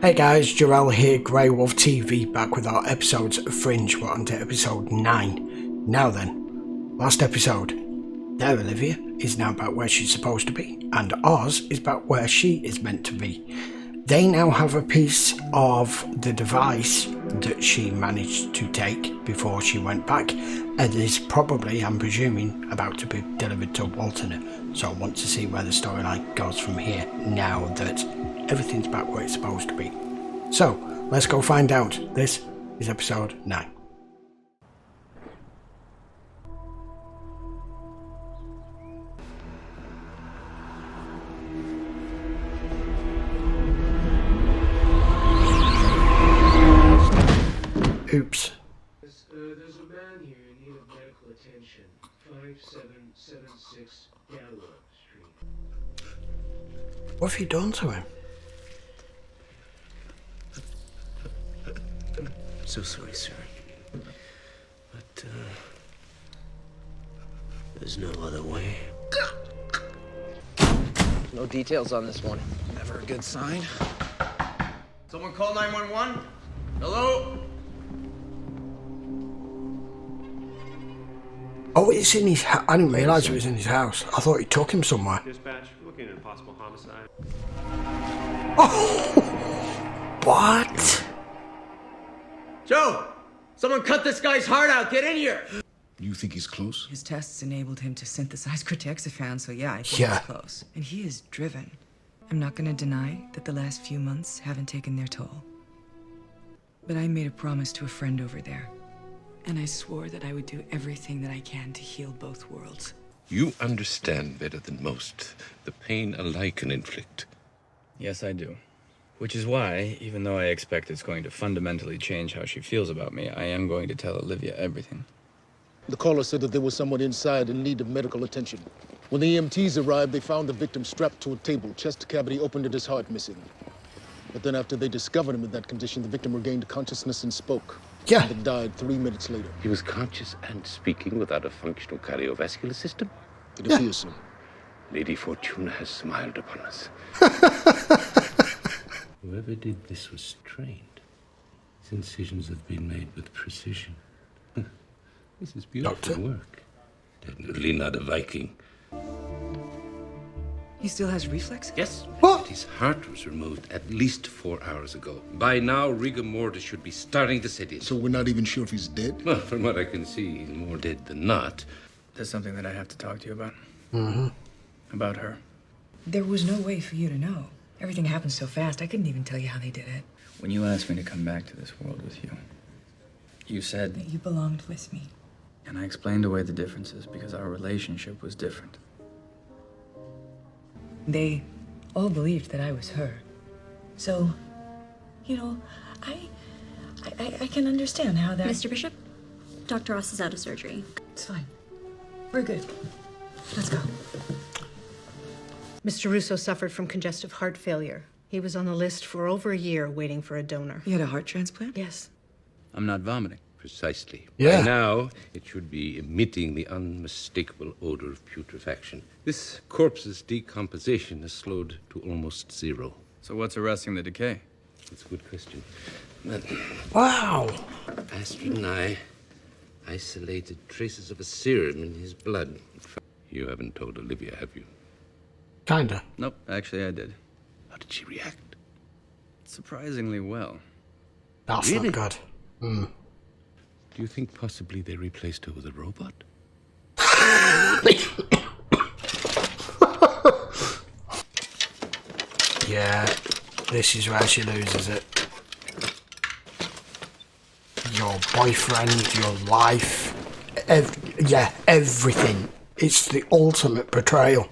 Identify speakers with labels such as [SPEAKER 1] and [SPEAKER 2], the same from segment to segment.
[SPEAKER 1] Hey guys, Jarrell here, Grey Wolf TV, back with our episodes of Fringe. We're on to episode 9. Now then, last episode. Their Olivia is now about where she's supposed to be, and Oz is about where she is meant to be. They now have a piece of the device that she managed to take before she went back, and is probably, I'm presuming, about to be delivered to Walter. So I want to see where the storyline goes from here, now that everything's back where it's supposed to be. So, let's go find out. This is episode 9. Oops.
[SPEAKER 2] There's a man here in need of medical attention. 5776 Gallo Street.
[SPEAKER 1] What have you done to him?
[SPEAKER 2] So sorry, sir. But, there's no other way.
[SPEAKER 3] No details on this one.
[SPEAKER 4] Never a good sign. Someone call 911? Hello?
[SPEAKER 1] Oh, it's in his house. I didn't realise it was in his house. I thought he took him somewhere.
[SPEAKER 5] Dispatch, looking at a possible homicide.
[SPEAKER 1] Oh! What?
[SPEAKER 3] Joe! Someone cut this guy's heart out! Get in here!
[SPEAKER 6] You think he's close?
[SPEAKER 7] His tests enabled him to synthesize cortexiphan, so yeah, I think
[SPEAKER 1] Yeah.
[SPEAKER 7] he's close. And he is driven. I'm not gonna deny that the last few months haven't taken their toll. But I made a promise to a friend over there. And I swore that I would do everything that I can to heal both worlds.
[SPEAKER 8] You understand better than most the pain a lie can inflict.
[SPEAKER 9] Yes, I do. Which is why, even though I expect it's going to fundamentally change how she feels about me, I am going to tell Olivia everything.
[SPEAKER 6] The caller said that there was someone inside in need of medical attention. When the EMTs arrived, they found the victim strapped to a table, chest cavity open and his heart missing. But then after they discovered him in that condition, the victim regained consciousness and spoke.
[SPEAKER 1] Yeah.
[SPEAKER 6] And died 3 minutes later.
[SPEAKER 8] He was conscious and speaking without a functional cardiovascular system.
[SPEAKER 6] It appears so.
[SPEAKER 8] Lady Fortuna has smiled upon us. Whoever did this was trained. His incisions have been made with precision. This is beautiful
[SPEAKER 1] Doctor?
[SPEAKER 8] work. Definitely not a Viking.
[SPEAKER 7] He still has reflex?
[SPEAKER 8] Yes.
[SPEAKER 1] What?
[SPEAKER 8] His heart was removed at least 4 hours ago. By now, rigor mortis should be starting to set in.
[SPEAKER 6] So we're not even sure if he's dead?
[SPEAKER 8] Well, from what I can see, he's more dead than not.
[SPEAKER 9] There's something that I have to talk to you about.
[SPEAKER 1] Mm-hmm.
[SPEAKER 9] About her.
[SPEAKER 7] There was no way for you to know. Everything happened so fast, I couldn't even tell you how they did it.
[SPEAKER 9] When you asked me to come back to this world with you, you said,
[SPEAKER 7] That you belonged with me.
[SPEAKER 9] and I explained away the differences because our relationship was different.
[SPEAKER 7] They all believed that I was her. So, you know, I can understand how that...
[SPEAKER 10] Mr. Bishop, Dr. Ross is out of surgery.
[SPEAKER 7] It's fine. We're good. Let's go.
[SPEAKER 11] Mr. Russo suffered from congestive heart failure. He was on the list for over a year waiting for a donor.
[SPEAKER 7] You had a heart transplant?
[SPEAKER 11] Yes.
[SPEAKER 9] I'm not vomiting.
[SPEAKER 8] Precisely.
[SPEAKER 1] Yeah.
[SPEAKER 8] By now, it should be emitting the unmistakable odor of putrefaction. This corpse's decomposition has slowed to almost zero.
[SPEAKER 9] So what's arresting the decay?
[SPEAKER 8] That's a good question. But
[SPEAKER 1] Wow.
[SPEAKER 8] Astrid and I isolated traces of a serum in his blood. You haven't told Olivia, have you?
[SPEAKER 1] Kinda.
[SPEAKER 9] Nope, actually I did.
[SPEAKER 8] How did she react?
[SPEAKER 9] Surprisingly well.
[SPEAKER 1] That's
[SPEAKER 8] Really?
[SPEAKER 1] not good. Hmm.
[SPEAKER 8] Do you think possibly they replaced her with a robot?
[SPEAKER 1] Yeah, this is where she loses it. Your boyfriend, your life, everything. It's the ultimate betrayal.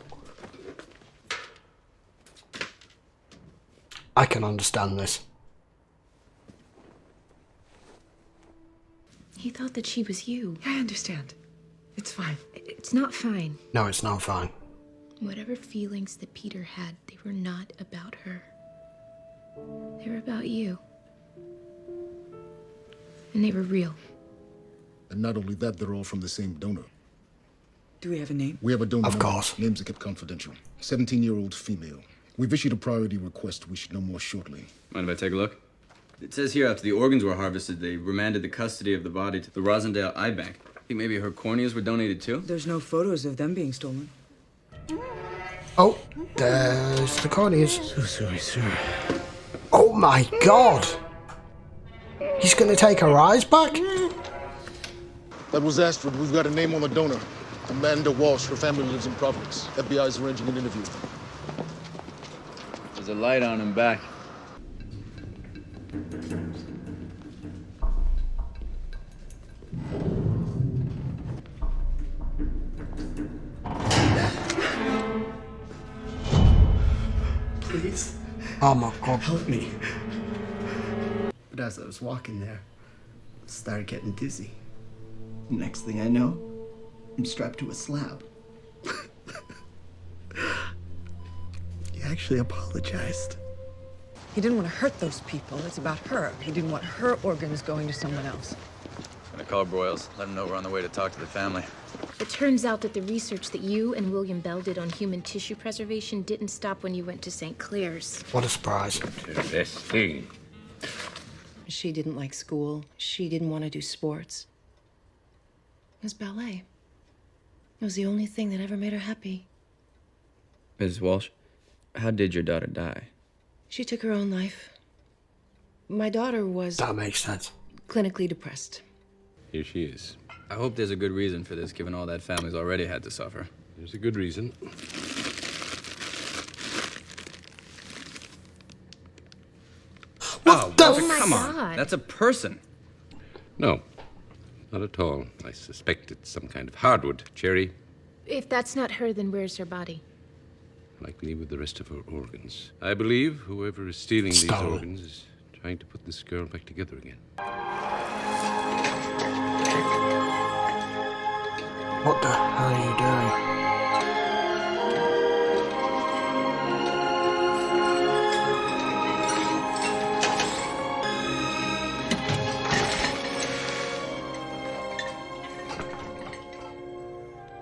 [SPEAKER 1] I can understand this.
[SPEAKER 10] He thought that she was you.
[SPEAKER 7] I understand. It's fine.
[SPEAKER 10] It's not fine.
[SPEAKER 1] No, it's not fine.
[SPEAKER 10] Whatever feelings that Peter had, they were not about her. They were about you. And they were real.
[SPEAKER 6] And not only that, they're all from the same donor.
[SPEAKER 7] Do we have a name?
[SPEAKER 6] We have a donor.
[SPEAKER 1] Of course.
[SPEAKER 6] Names are kept confidential. 17-year-old female. We've issued a priority request. We should know more shortly.
[SPEAKER 9] Mind if I take a look?
[SPEAKER 12] It says here after the organs were harvested, they remanded the custody of the body to the Rosendale Eye Bank. I think maybe her corneas were donated too?
[SPEAKER 7] There's no photos of them being stolen.
[SPEAKER 1] Oh, there's the corneas.
[SPEAKER 6] So sorry, sir.
[SPEAKER 1] Oh my god! He's gonna take her eyes back?
[SPEAKER 6] That was Astrid. We've got a name on the donor. Amanda Walsh. Her family lives in Providence. FBI's arranging an interview.
[SPEAKER 9] There's a light on him back.
[SPEAKER 2] Please,
[SPEAKER 1] Oh my god.
[SPEAKER 2] help me. But as I was walking there, I started getting dizzy. Next thing I know, I'm strapped to a slab. He actually apologized.
[SPEAKER 7] He didn't want to hurt those people. It's about her. He didn't want her organs going to someone else.
[SPEAKER 9] I'm gonna call Broyles. Let him know we're on the way to talk to the family.
[SPEAKER 10] It turns out that the research that you and William Bell did on human tissue preservation didn't stop when you went to St. Clair's.
[SPEAKER 1] What a surprise.
[SPEAKER 8] The best thing.
[SPEAKER 13] She didn't like school. She didn't want to do sports. It was ballet. It was the only thing that ever made her happy.
[SPEAKER 9] Mrs. Walsh, how did your daughter die?
[SPEAKER 13] She took her own life. My daughter was
[SPEAKER 1] That makes sense.
[SPEAKER 13] clinically depressed.
[SPEAKER 8] Here she is.
[SPEAKER 9] I hope there's a good reason for this, given all that family's already had to suffer.
[SPEAKER 8] There's a good reason.
[SPEAKER 1] What the
[SPEAKER 10] Oh my
[SPEAKER 9] Come
[SPEAKER 10] God.
[SPEAKER 9] on, that's a person.
[SPEAKER 8] No, not at all. I suspect it's some kind of hardwood. Cherry,
[SPEAKER 10] If that's not her, then where's her body?
[SPEAKER 8] likely with the rest of her organs. I believe whoever is stealing these
[SPEAKER 1] Stolen.
[SPEAKER 8] organs is trying to put this girl back together again.
[SPEAKER 1] What the hell are you doing?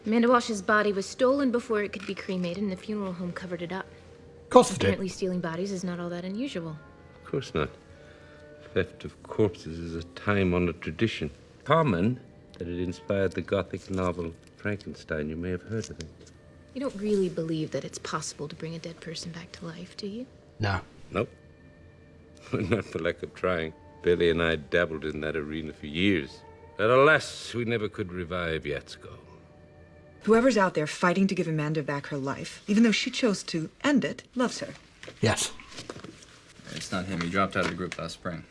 [SPEAKER 10] Amanda Walsh's body was stolen before it could be cremated, and the funeral home covered it up.
[SPEAKER 1] Of course they
[SPEAKER 10] Apparently,
[SPEAKER 1] did.
[SPEAKER 10] stealing bodies is not all that unusual.
[SPEAKER 8] Of course not. Theft of corpses is a time-honored tradition. Common that it inspired the Gothic novel Frankenstein. You may have heard of it.
[SPEAKER 10] You don't really believe that it's possible to bring a dead person back to life, do you?
[SPEAKER 1] No.
[SPEAKER 8] Nope. Not for lack of trying. Billy and I dabbled in that arena for years. But alas, we never could revive Yatsko.
[SPEAKER 7] Whoever's out there fighting to give Amanda back her life, even though she chose to end it, loves her.
[SPEAKER 1] Yes.
[SPEAKER 9] It's not him. He dropped out of the group last spring.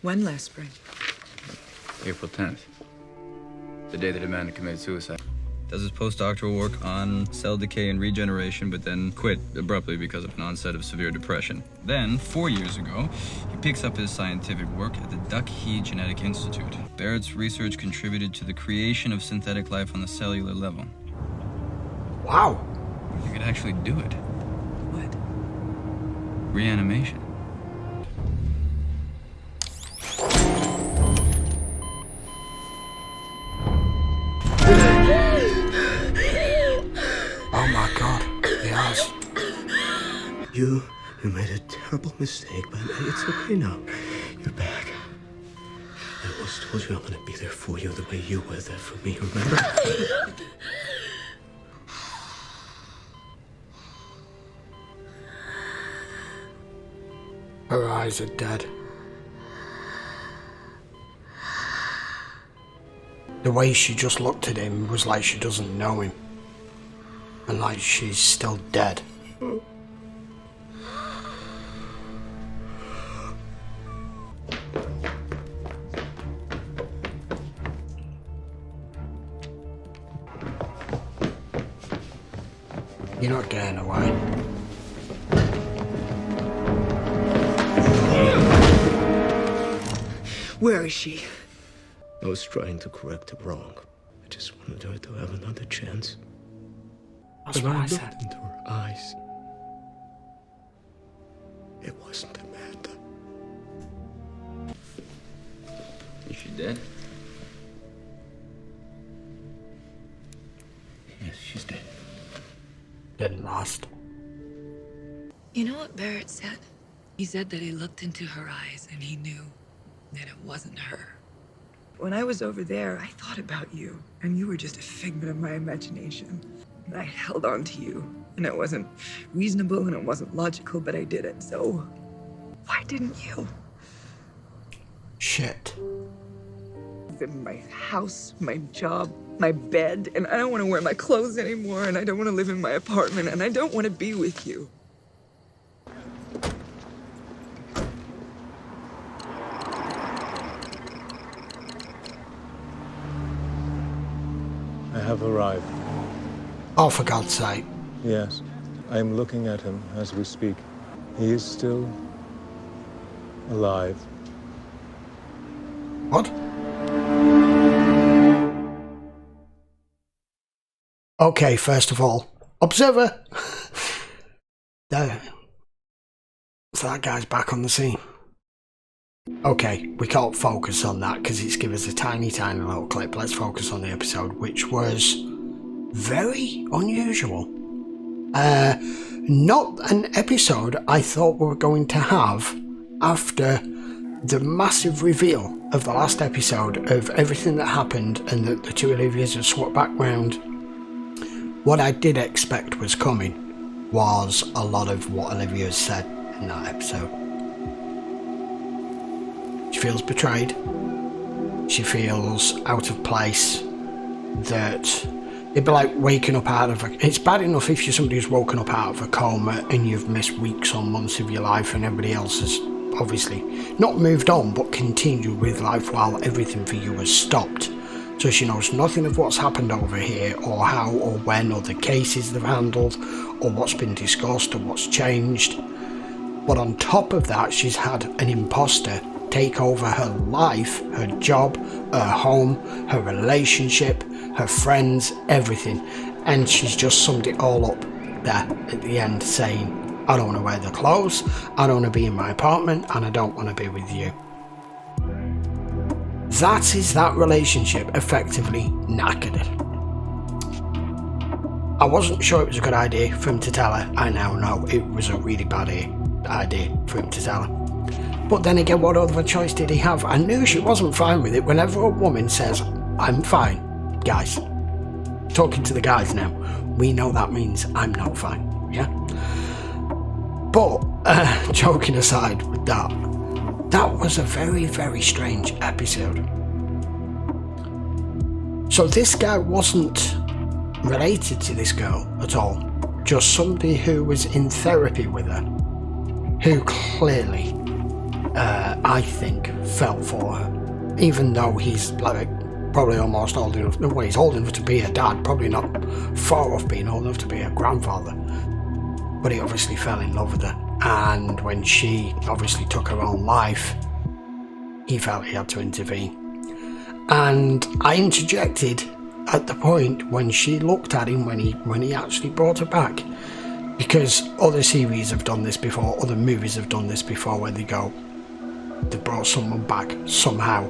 [SPEAKER 7] When last spring?
[SPEAKER 9] April 10th. The day that Amanda committed suicide. Does his postdoctoral work on cell decay and regeneration, but then quit abruptly because of an onset of severe depression. Then, 4 years ago, he picks up his scientific work at the Duck-He Genetic Institute. Barrett's research contributed to the creation of synthetic life on the cellular level.
[SPEAKER 1] Wow.
[SPEAKER 9] You could actually do it.
[SPEAKER 7] What?
[SPEAKER 9] Reanimation.
[SPEAKER 1] Oh my god. He has.
[SPEAKER 2] You made a terrible mistake, but it's okay now. You're back. I always told you I'm gonna be there for you the way you were there for me, remember?
[SPEAKER 1] Her eyes are dead. The way she just looked at him was like she doesn't know him. And like she's still dead. You're not getting away.
[SPEAKER 7] Where is she?
[SPEAKER 2] I was trying to correct a wrong. I just wanted her to have another chance.
[SPEAKER 1] That's
[SPEAKER 2] When
[SPEAKER 1] what I
[SPEAKER 2] looked
[SPEAKER 1] said.
[SPEAKER 2] into her eyes, it wasn't Amanda.
[SPEAKER 9] Is she dead?
[SPEAKER 8] Yes, she's dead.
[SPEAKER 1] Didn't last.
[SPEAKER 7] You know what Barrett said? He said that he looked into her eyes and he knew that it wasn't her. When I was over there, I thought about you, and you were just a figment of my imagination. And I held on to you, and it wasn't reasonable and it wasn't logical, but I did it, so why didn't you?
[SPEAKER 1] Shit.
[SPEAKER 7] In my house, my job, my bed, and I don't want to wear my clothes anymore, and I don't want to live in my apartment, and I don't want to be with you.
[SPEAKER 6] I have arrived.
[SPEAKER 1] Oh, for God's sake.
[SPEAKER 6] Yes, I am looking at him as we speak. He is still alive.
[SPEAKER 1] What? Okay, first of all, observer. There. So that guy's back on the scene. Okay, we can't focus on that because it's given us a tiny little clip. Let's focus on the episode, which was very unusual. Not an episode I thought we were going to have after the massive reveal of the last episode of everything that happened and that the two Olivias had swapped back round. What I did expect was coming was a lot of what Olivia said in that episode. She feels betrayed. She feels out of place. That it'd be like waking up out of a... It's bad enough if you're somebody who's woken up out of a coma and you've missed weeks or months of your life and everybody else has obviously not moved on but continued with life while everything for you has stopped. So she knows nothing of what's happened over here or how or when or the cases they've handled or what's been discussed or what's changed. But on top of that, she's had an imposter take over her life, her job, her home, her relationship, her friends, everything. And she's just summed it all up there at the end saying, I don't want to wear the clothes, I don't want to be in my apartment, and I don't want to be with you. That is that relationship effectively knackered. I wasn't sure it was a good idea for him to tell her. I now know it was a really bad idea for him to tell her. But then again, what other choice did he have? I knew she wasn't fine with it. Whenever a woman says, I'm fine, guys, talking to the guys now, we know that means I'm not fine, yeah? But, joking aside with that, that was a very, very strange episode. So this guy wasn't related to this girl at all. Just somebody who was in therapy with her, who clearly, I think, fell for her. Even though he's like probably almost old enough, well, he's old enough to be a dad, probably not far off being old enough to be a grandfather. But he obviously fell in love with her. And when she obviously took her own life, he felt he had to intervene. And I interjected at the point when she looked at him when he actually brought her back. Because other series have done this before, other movies have done this before, where they brought someone back somehow.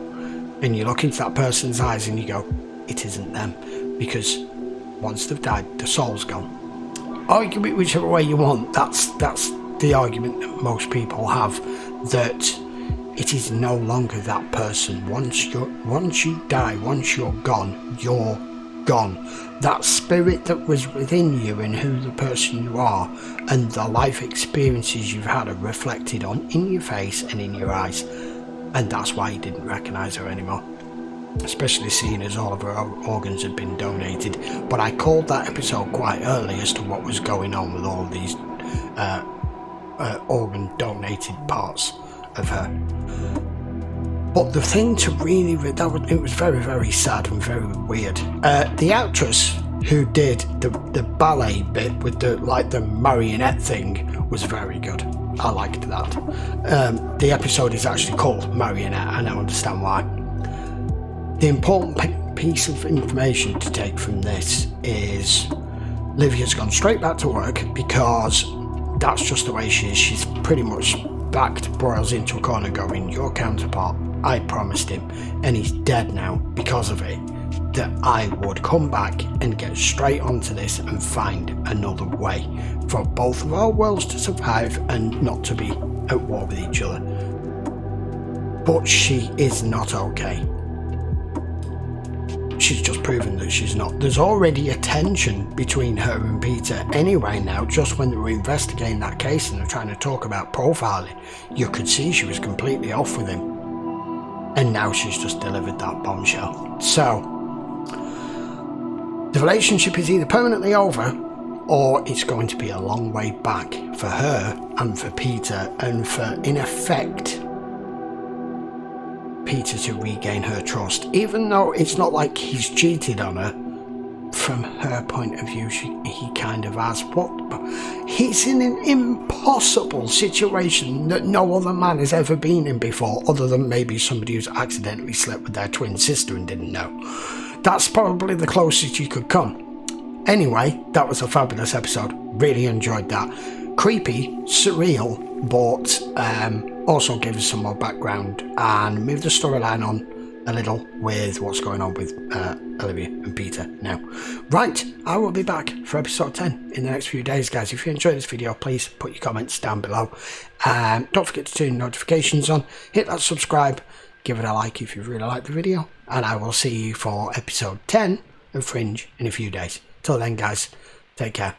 [SPEAKER 1] And you look into that person's eyes and you go, it isn't them. Because once they've died, the soul's gone. Argue it whichever way you want, that's the argument that most people have, that it is no longer that person. Once you die, once you're gone, you're gone. That spirit that was within you and who the person you are and the life experiences you've had are reflected on in your face and in your eyes. And that's why he didn't recognise her anymore. Especially seeing as all of her organs had been donated. But I called that episode quite early as to what was going on with all these organ donated parts of her. But the thing to really, it was very, very sad and very weird. The actress who did the ballet bit with the marionette thing was very good. I liked that. The episode is actually called Marionette, and I understand why. The important piece of information to take from this is Livia's gone straight back to work because that's just the way she is. She's pretty much backed Broyles into a corner going, your counterpart, I promised him, and he's dead now because of it. that I would come back and get straight onto this and find another way for both of our worlds to survive and not to be at war with each other. But she is not okay. She's just proven that she's not. There's already a tension between her and Peter anyway now, just when they were investigating that case and they're trying to talk about profiling. You could see she was completely off with him. And now she's just delivered that bombshell. So, the relationship is either permanently over or it's going to be a long way back for her and for Peter, and for, in effect, Peter to regain her trust. Even though it's not like he's cheated on her, from her point of view, he kind of has. But he's in an impossible situation that no other man has ever been in before, other than maybe somebody who's accidentally slept with their twin sister and didn't know. That's probably the closest you could come. Anyway, that was a fabulous episode. Really enjoyed that. Creepy, surreal, but also gives us some more background and move the storyline on a little with what's going on with Olivia and Peter now. Right, I will be back for episode 10 in the next few days, guys. If you enjoyed this video, please put your comments down below. Don't forget to turn notifications on, hit that subscribe, give it a like if you really liked the video, and I will see you for episode 10 of Fringe in a few days. Till then, guys, take care.